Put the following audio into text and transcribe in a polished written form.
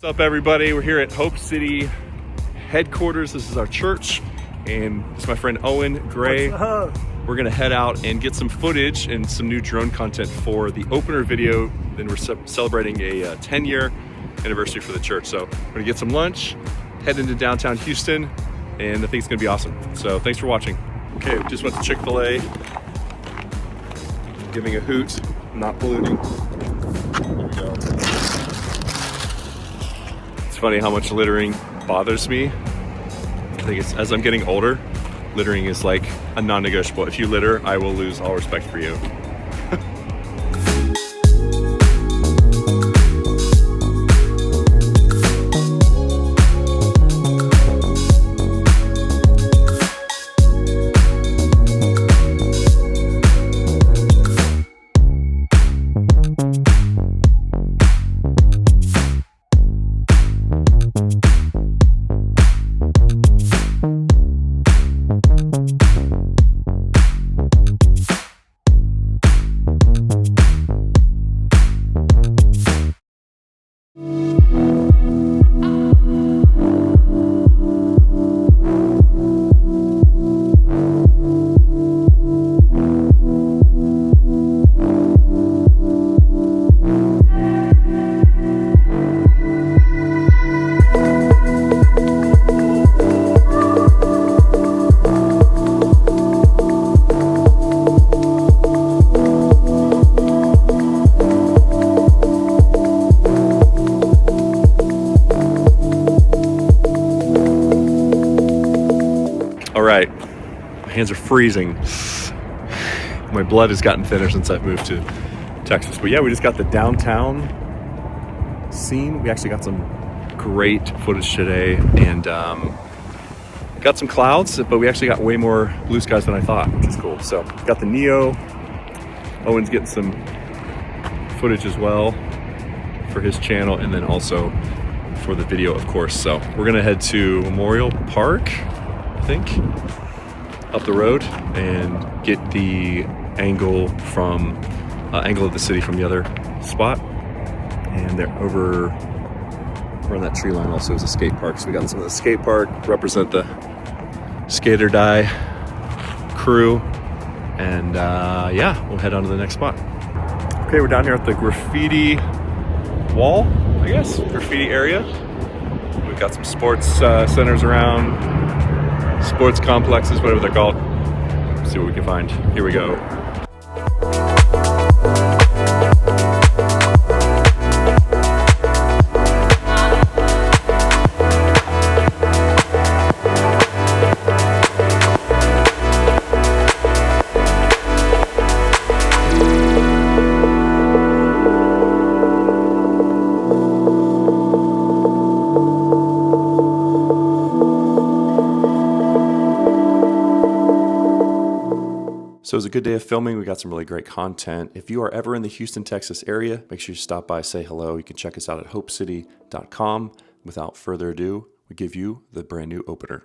What's up, everybody? We're here at Hope City headquarters. This is our church, and this is my friend Owen Gray. What's up? We're gonna head out and get some footage and some new drone content for the opener video. Then we're celebrating a 10-year anniversary for the church. So we're gonna get some lunch, head into downtown Houston, and I think it's gonna be awesome. So thanks for watching. Okay, we just went to Chick-fil-A, giving a hoot, not polluting. Here we go. It's funny how much littering bothers me. I think it's, as I'm getting older, littering is like a non-negotiable. If you litter, I will lose all respect for you. All right, my hands are freezing. My blood has gotten thinner since I've moved to Texas. But yeah, we just got the downtown scene. We actually got some great footage today, and got some clouds, but we actually got way more blue skies than I thought, which is cool. So got the Neo. Owen's getting some footage as well for his channel, and then also for the video, of course. So we're gonna head to Memorial Park, I think, up the road, and get the angle from angle of the city from the other spot. And they're over on that tree line also is a skate park. So we got some of the skate park, represent the skate or die crew, and yeah, we'll head on to the next spot. Okay, we're down here at the graffiti wall, I guess, graffiti area. We've got some sports centers around, sports complexes, whatever they're called. Let's see what we can find. Here we go. So it was a good day of filming. We got some really great content. If you are ever in the Houston, Texas area, make sure you stop by, say hello. You can check us out at hopecity.com. Without further ado, we give you the brand new opener.